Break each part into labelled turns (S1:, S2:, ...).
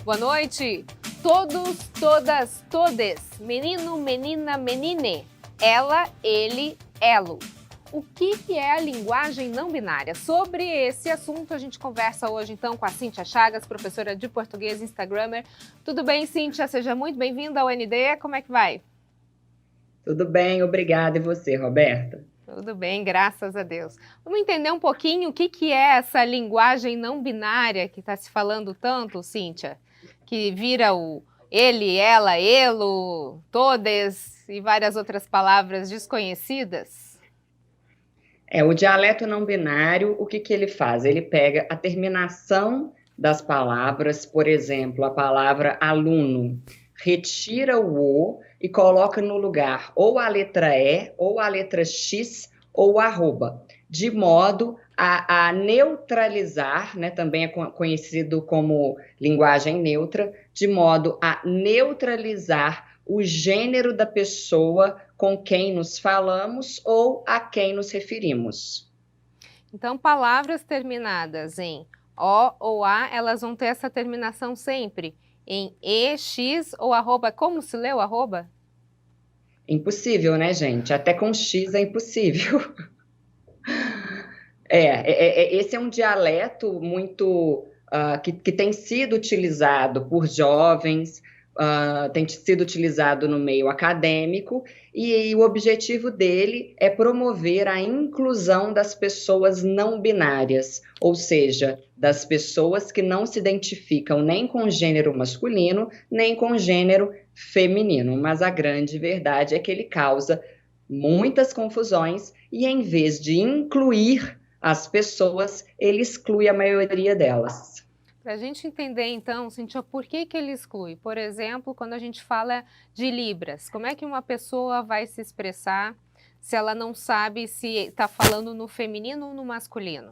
S1: Boa noite. Todos, todas, todes. Menino, menina, menine. Ela, ele, elo. O que é a linguagem não binária? Sobre esse assunto a gente conversa hoje então com a Cíntia Chagas, professora de português, instagramer. Tudo bem, Cíntia? Seja muito bem-vinda ao ND. Como é que vai?
S2: Tudo bem, obrigada. E você, Roberta?
S1: Tudo bem, graças a Deus. Vamos entender um pouquinho o que é essa linguagem não binária que está se falando tanto, Cíntia? Que vira o ele, ela, elo, todes e várias outras palavras desconhecidas.
S2: O dialeto não binário, o que ele faz? Ele pega a terminação das palavras, por exemplo, a palavra aluno, retira o O e coloca no lugar ou a letra E, ou a letra X, ou arroba, de modo a neutralizar, né, também é conhecido como linguagem neutra, de modo a neutralizar o gênero da pessoa com quem nos falamos ou a quem nos referimos.
S1: Então, palavras terminadas em O ou A, elas vão ter essa terminação sempre em E, X ou arroba. Como se lê o arroba?
S2: Impossível, né, gente? Até com X é impossível. Esse é um dialeto muito que tem sido utilizado por jovens, tem sido utilizado no meio acadêmico, e o objetivo dele é promover a inclusão das pessoas não binárias, ou seja, das pessoas que não se identificam nem com gênero masculino, nem com gênero feminino. Mas a grande verdade é que ele causa muitas confusões e, em vez de incluir as pessoas, ele exclui a maioria delas.
S1: Para a gente entender, então, Cíntia, por que ele exclui? Por exemplo, quando a gente fala de Libras, como é que uma pessoa vai se expressar se ela não sabe se está falando no feminino ou no masculino?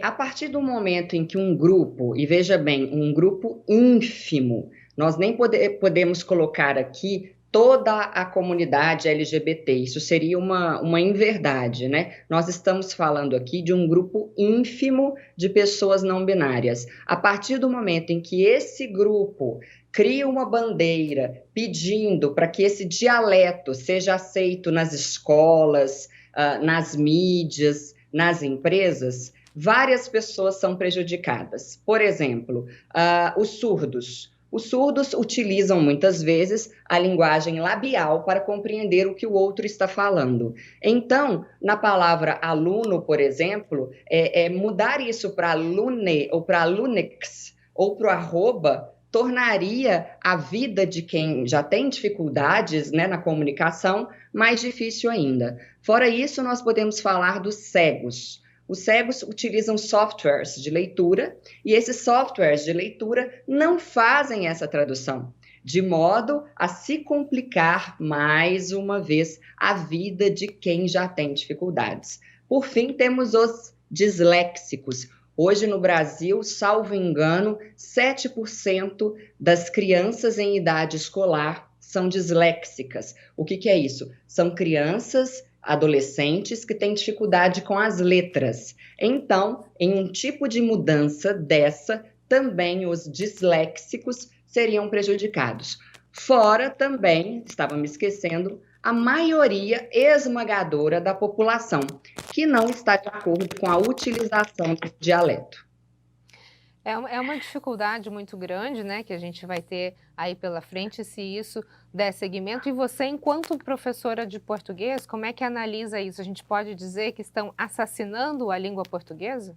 S2: A partir do momento em que um grupo, e veja bem, um grupo ínfimo, nós nem podemos colocar aqui toda a comunidade LGBT, isso seria uma inverdade, né? Nós estamos falando aqui de um grupo ínfimo de pessoas não binárias. A partir do momento em que esse grupo cria uma bandeira pedindo para que esse dialeto seja aceito nas escolas, nas mídias, nas empresas, várias pessoas são prejudicadas. Por exemplo, os surdos. Os surdos utilizam muitas vezes a linguagem labial para compreender o que o outro está falando. Então, na palavra aluno, por exemplo, mudar isso para alune ou para alunex ou para o arroba tornaria a vida de quem já tem dificuldades, né, na comunicação mais difícil ainda. Fora isso, nós podemos falar dos cegos. Os cegos utilizam softwares de leitura e esses softwares de leitura não fazem essa tradução, de modo a se complicar mais uma vez a vida de quem já tem dificuldades. Por fim, temos os disléxicos. Hoje no Brasil, salvo engano, 7% das crianças em idade escolar são disléxicas. O que é isso? São crianças adolescentes que têm dificuldade com as letras. Então, em um tipo de mudança dessa, também os disléxicos seriam prejudicados. Fora também, estava me esquecendo, a maioria esmagadora da população, que não está de acordo com a utilização do dialeto.
S1: É uma dificuldade muito grande, né, que a gente vai ter aí pela frente se isso der seguimento. E você, enquanto professora de português, como é que analisa isso? A gente pode dizer que estão assassinando a língua portuguesa?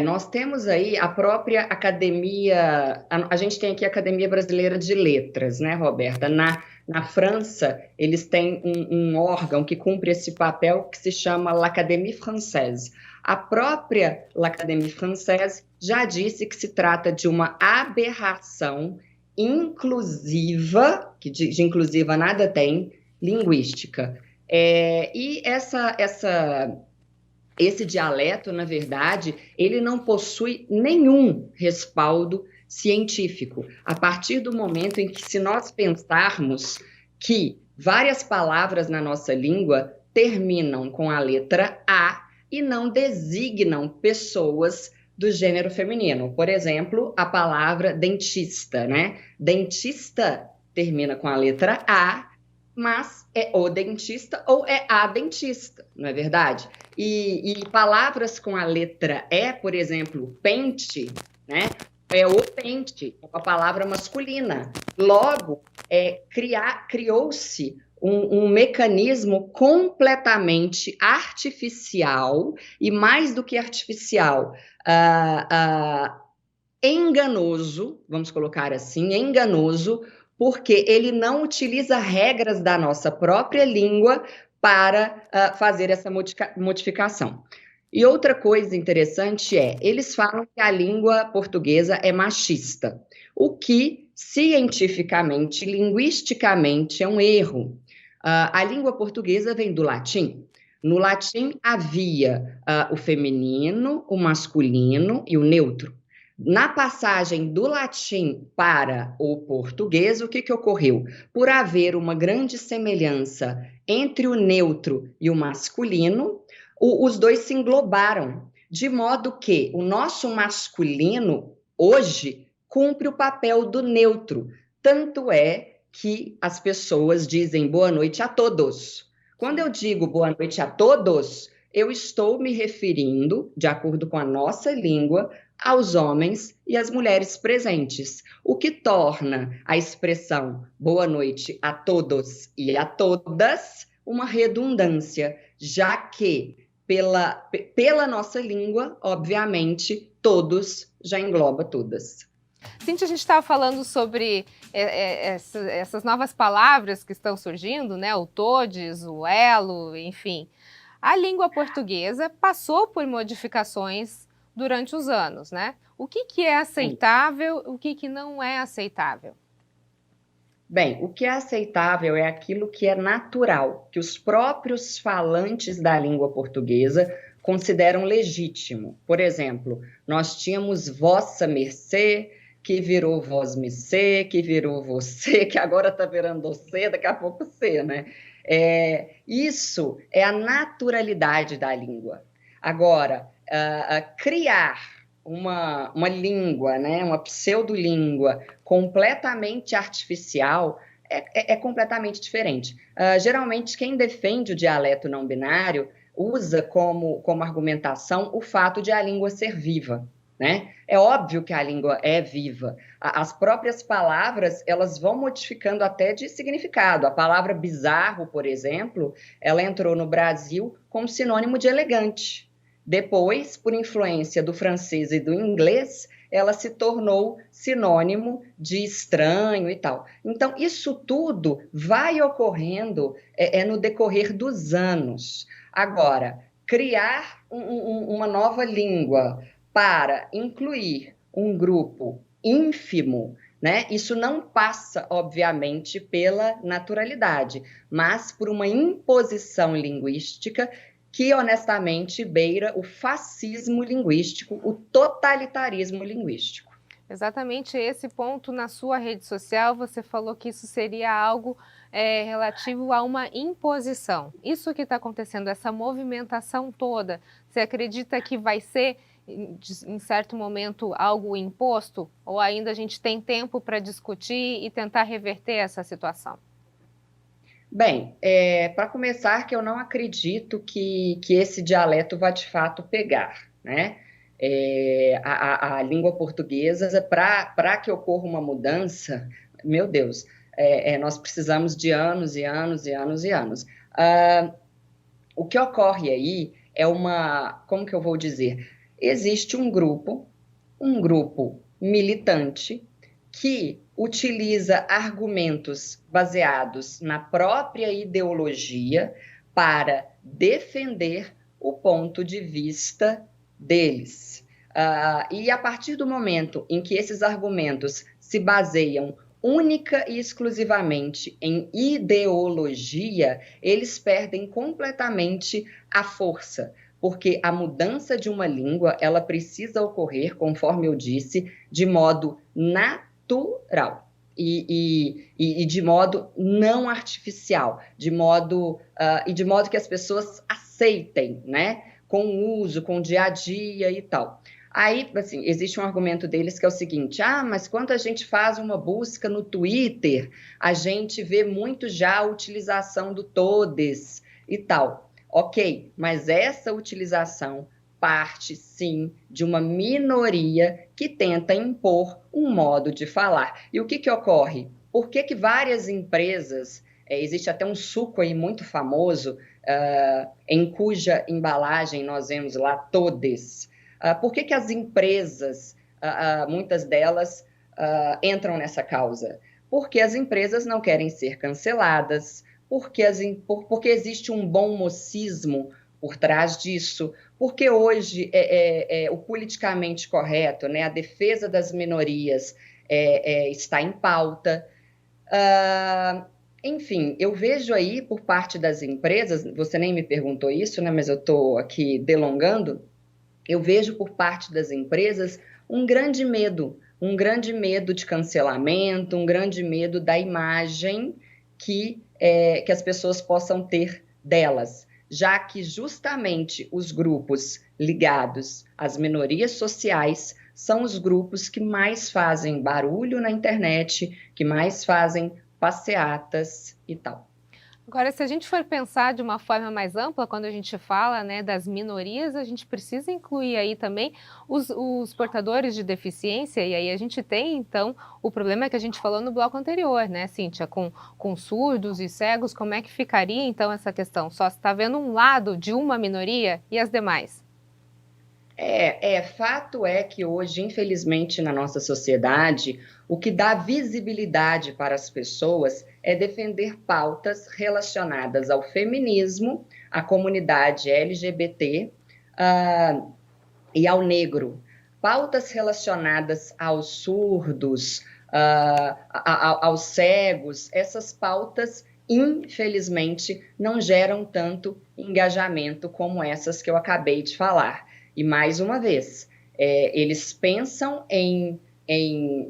S2: Nós temos aí a própria academia, a gente tem aqui a Academia Brasileira de Letras, né, Roberta? Na França, eles têm um órgão que cumpre esse papel que se chama l'Académie Française. A própria l'Académie Française já disse que se trata de uma aberração inclusiva, que de inclusiva nada tem, linguística. E esse dialeto, na verdade, ele não possui nenhum respaldo científico. A partir do momento em que, se nós pensarmos que várias palavras na nossa língua terminam com a letra A e não designam pessoas do gênero feminino. Por exemplo, a palavra dentista, né? Dentista termina com a letra A, mas é o dentista ou é a dentista, não é verdade? E palavras com a letra E, por exemplo, pente, né? É o pente, é uma palavra masculina. Logo, criou-se um mecanismo completamente artificial e, mais do que artificial, ah, ah, enganoso, vamos colocar assim, enganoso, porque ele não utiliza regras da nossa própria língua para fazer essa modificação. E outra coisa interessante eles falam que a língua portuguesa é machista, o que cientificamente, linguisticamente, é um erro. A língua portuguesa vem do latim. No latim havia o feminino, o masculino e o neutro. Na passagem do latim para o português, o que ocorreu? Por haver uma grande semelhança entre o neutro e o masculino, os dois se englobaram, de modo que o nosso masculino, hoje, cumpre o papel do neutro. Tanto é que as pessoas dizem boa noite a todos. Quando eu digo boa noite a todos, eu estou me referindo, de acordo com a nossa língua, aos homens e às mulheres presentes, o que torna a expressão boa noite a todos e a todas uma redundância, já que pela nossa língua, obviamente, todos já engloba todas.
S1: Cíntia, a gente estava falando sobre essas novas palavras que estão surgindo, né? O todes, o elo, enfim. A língua portuguesa passou por modificações durante os anos, né? O que é aceitável, o que não é aceitável?
S2: Bem, o que é aceitável é aquilo que é natural, que os próprios falantes da língua portuguesa consideram legítimo. Por exemplo, nós tínhamos vossa mercê, que virou vós-me-cê, que virou você, que agora está virando você, daqui a pouco você, né? Isso é a naturalidade da língua. Agora, criar uma língua, né, uma pseudolíngua completamente artificial é completamente diferente. Geralmente, quem defende o dialeto não binário usa como argumentação o fato de a língua ser viva, né? É óbvio que a língua é viva. As próprias palavras, elas vão modificando até de significado. A palavra bizarro, por exemplo, ela entrou no Brasil como sinônimo de elegante. Depois, por influência do francês e do inglês, ela se tornou sinônimo de estranho e tal. Então, isso tudo vai ocorrendo no decorrer dos anos. Agora, criar uma nova língua para incluir um grupo ínfimo, né? Isso não passa, obviamente, pela naturalidade, mas por uma imposição linguística que, honestamente, beira o fascismo linguístico, o totalitarismo linguístico.
S1: Exatamente esse ponto na sua rede social, você falou que isso seria algo relativo a uma imposição. Isso que está acontecendo, essa movimentação toda, você acredita que vai ser, em certo momento, algo imposto? Ou ainda a gente tem tempo para discutir e tentar reverter essa situação?
S2: Bem, para começar, que eu não acredito que esse dialeto vá de fato pegar, né? A língua portuguesa, para que ocorra uma mudança, meu Deus, nós precisamos de anos e anos e anos e anos. O que ocorre aí é como que eu vou dizer? Existe um grupo militante que utiliza argumentos baseados na própria ideologia para defender o ponto de vista deles. E a partir do momento em que esses argumentos se baseiam única e exclusivamente em ideologia, eles perdem completamente a força, porque a mudança de uma língua, ela precisa ocorrer, conforme eu disse, de modo natural e de modo não artificial, de modo que as pessoas aceitem, né? Com o uso, com o dia a dia e tal. Aí, assim, existe um argumento deles que é o seguinte: ah, mas quando a gente faz uma busca no Twitter, a gente vê muito já a utilização do todes e tal. Ok, mas essa utilização parte, sim, de uma minoria que tenta impor um modo de falar. E o que ocorre? Por que várias empresas, existe até um suco aí muito famoso, em cuja embalagem nós vemos lá todes. Por que as empresas, muitas delas, entram nessa causa? Porque as empresas não querem ser canceladas, porque existe um bom mocismo por trás disso, porque hoje o politicamente correto, né, a defesa das minorias está em pauta. Enfim, eu vejo aí por parte das empresas, você nem me perguntou isso, né, mas eu estou aqui delongando, eu vejo por parte das empresas um grande medo de cancelamento, um grande medo da imagem que as pessoas possam ter delas, já que justamente os grupos ligados às minorias sociais são os grupos que mais fazem barulho na internet, que mais fazem passeatas e tal.
S1: Agora, se a gente for pensar de uma forma mais ampla, quando a gente fala, né, das minorias, a gente precisa incluir aí também os portadores de deficiência, e aí a gente tem, então, o problema que a gente falou no bloco anterior, né, Cíntia, com surdos e cegos, como é que ficaria, então, essa questão? Só se está vendo um lado de uma minoria e as demais?
S2: Fato é que hoje, infelizmente, na nossa sociedade, o que dá visibilidade para as pessoas é defender pautas relacionadas ao feminismo, à comunidade LGBT, e ao negro. Pautas relacionadas aos surdos, aos cegos, essas pautas, infelizmente, não geram tanto engajamento como essas que eu acabei de falar. E, mais uma vez, eles pensam em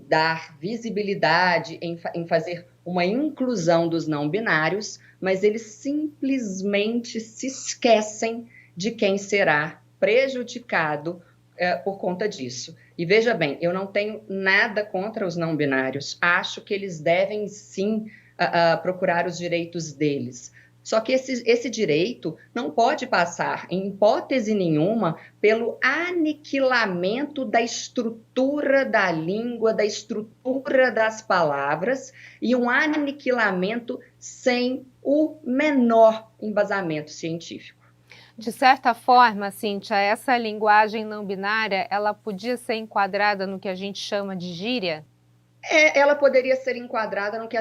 S2: dar visibilidade, em fazer uma inclusão dos não binários, mas eles simplesmente se esquecem de quem será prejudicado por conta disso. E veja bem, eu não tenho nada contra os não binários, acho que eles devem sim procurar os direitos deles. Só que esse direito não pode passar, em hipótese nenhuma, pelo aniquilamento da estrutura da língua, da estrutura das palavras, e um aniquilamento sem o menor embasamento científico.
S1: De certa forma, Cíntia, essa linguagem não binária, ela podia ser enquadrada no que a gente chama de gíria?
S2: Ela poderia ser enquadrada no que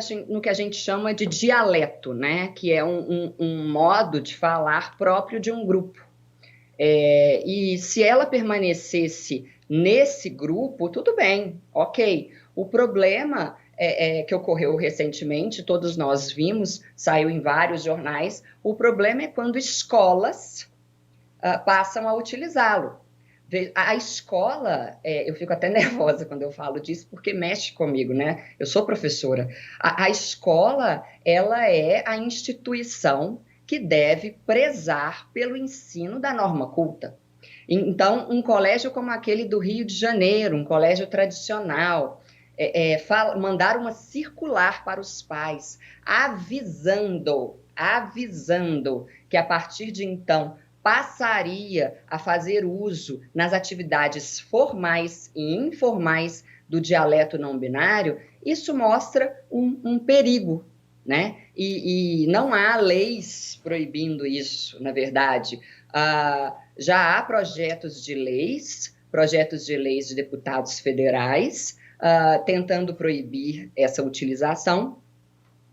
S2: a gente chama de dialeto, né? Que é um modo de falar próprio de um grupo. E se ela permanecesse nesse grupo, tudo bem, ok. O problema que ocorreu recentemente, todos nós vimos, saiu em vários jornais, o problema é quando escolas passam a utilizá-lo. A escola, eu fico até nervosa quando eu falo disso, porque mexe comigo, né? Eu sou professora. A escola, ela é a instituição que deve prezar pelo ensino da norma culta. Então, um colégio como aquele do Rio de Janeiro, um colégio tradicional, mandar uma circular para os pais, avisando que a partir de então passaria a fazer uso nas atividades formais e informais do dialeto não binário, isso mostra um perigo, né? E não há leis proibindo isso, na verdade. Já há projetos de leis de deputados federais tentando proibir essa utilização.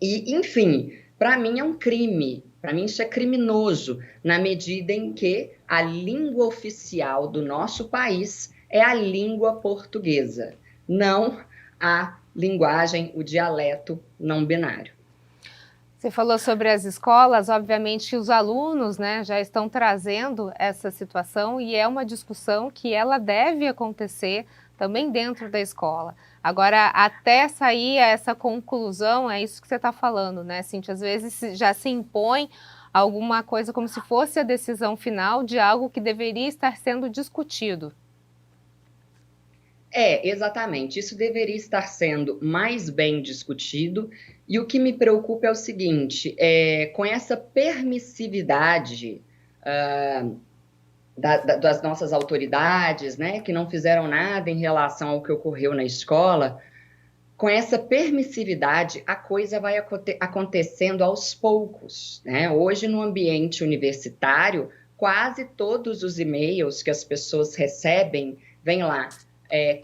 S2: E, enfim, para mim é um crime. Para mim isso é criminoso, na medida em que a língua oficial do nosso país é a língua portuguesa, não a linguagem, o dialeto não binário.
S1: Você falou sobre as escolas, obviamente os alunos, né, já estão trazendo essa situação e é uma discussão que ela deve acontecer também dentro da escola. Agora, até sair essa conclusão, é isso que você está falando, né, Cíntia? Às vezes já se impõe alguma coisa como se fosse a decisão final de algo que deveria estar sendo discutido.
S2: Exatamente. Isso deveria estar sendo mais bem discutido. E o que me preocupa é o seguinte: com essa permissividade das nossas autoridades, né, que não fizeram nada em relação ao que ocorreu na escola, com essa permissividade, a coisa vai acontecendo aos poucos, né? Hoje, no ambiente universitário, quase todos os e-mails que as pessoas recebem, vem lá,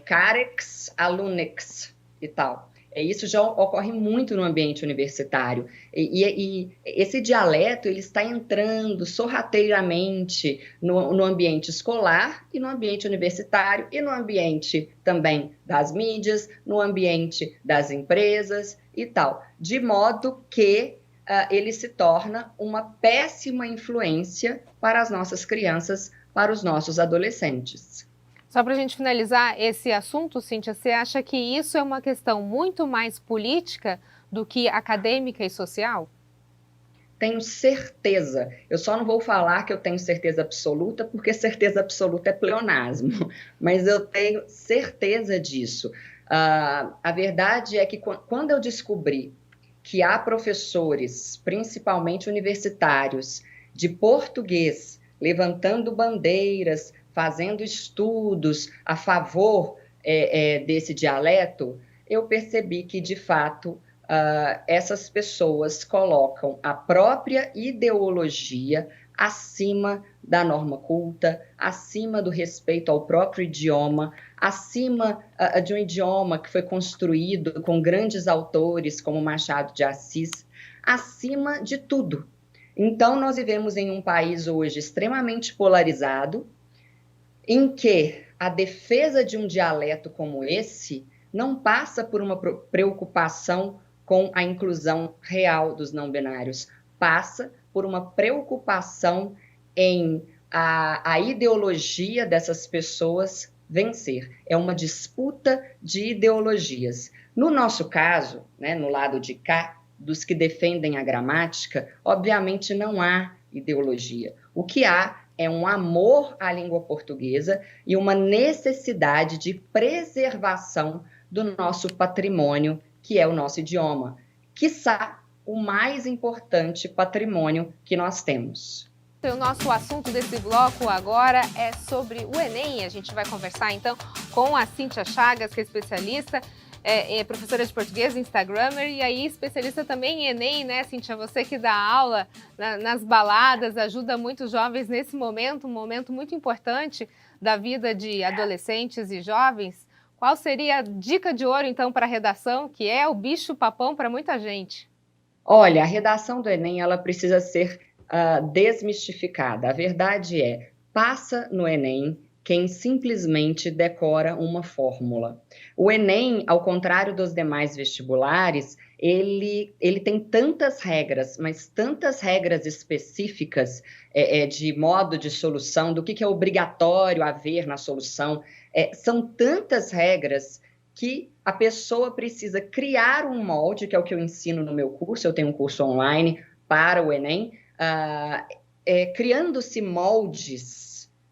S2: carex alunex e tal. Isso já ocorre muito no ambiente universitário. E esse dialeto ele está entrando sorrateiramente no ambiente escolar e no ambiente universitário e no ambiente também das mídias, no ambiente das empresas e tal. De modo que ele se torna uma péssima influência para as nossas crianças, para os nossos adolescentes.
S1: Só para a gente finalizar esse assunto, Cíntia, você acha que isso é uma questão muito mais política do que acadêmica e social?
S2: Tenho certeza. Eu só não vou falar que eu tenho certeza absoluta, porque certeza absoluta é pleonasmo, mas eu tenho certeza disso. A verdade é que quando eu descobri que há professores, principalmente universitários, de português, levantando bandeiras, fazendo estudos a favor desse dialeto, eu percebi que, de fato, essas pessoas colocam a própria ideologia acima da norma culta, acima do respeito ao próprio idioma, acima de um idioma que foi construído com grandes autores como Machado de Assis, acima de tudo. Então, nós vivemos em um país hoje extremamente polarizado, em que a defesa de um dialeto como esse não passa por uma preocupação com a inclusão real dos não binários, passa por uma preocupação em a ideologia dessas pessoas vencer. É uma disputa de ideologias. No nosso caso, né, no lado de cá, dos que defendem a gramática, obviamente não há ideologia. O que há é um amor à língua portuguesa e uma necessidade de preservação do nosso patrimônio, que é o nosso idioma, quiçá o mais importante patrimônio que nós temos.
S1: O nosso assunto desse bloco agora é sobre o Enem. A gente vai conversar então com a Cíntia Chagas, que é especialista, professora de português, instagrammer e aí especialista também em Enem, né, Cíntia? Você que dá aula nas baladas, ajuda muitos jovens nesse momento, um momento muito importante da vida de adolescentes e jovens. Qual seria a dica de ouro, então, para a redação, que é o bicho-papão para muita gente?
S2: Olha, a redação do Enem, ela precisa ser desmistificada. A verdade é, passa no Enem quem simplesmente decora uma fórmula. O Enem, ao contrário dos demais vestibulares, ele tem tantas regras, mas tantas regras específicas de modo de solução, do que é obrigatório haver na solução, são tantas regras que a pessoa precisa criar um molde, que é o que eu ensino no meu curso, eu tenho um curso online para o Enem, criando-se moldes,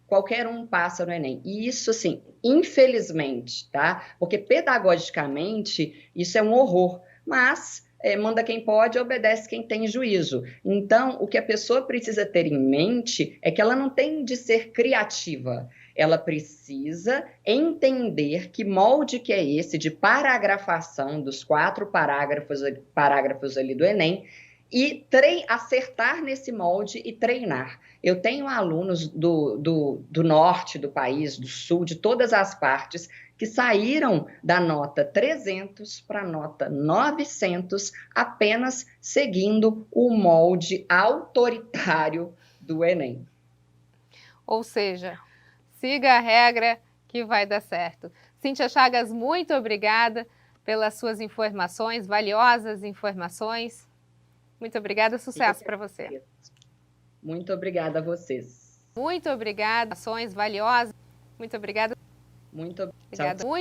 S2: qualquer um passa no Enem. E isso, assim, infelizmente, tá? Porque pedagogicamente isso é um horror, mas manda quem pode, obedece quem tem juízo. Então, o que a pessoa precisa ter em mente é que ela não tem de ser criativa, ela precisa entender que molde que é esse de paragrafação dos 4 parágrafos ali do Enem, e acertar nesse molde e treinar. Eu tenho alunos do norte do país, do sul, de todas as partes, que saíram da nota 300 para a nota 900, apenas seguindo o molde autoritário do Enem.
S1: Ou seja, siga a regra que vai dar certo. Cíntia Chagas, muito obrigada pelas suas informações, valiosas informações. Muito obrigada, sucesso para você.
S2: Muito obrigada a vocês.
S1: Muito obrigada, ações valiosas. Muito obrigada.
S2: Muito obrigada.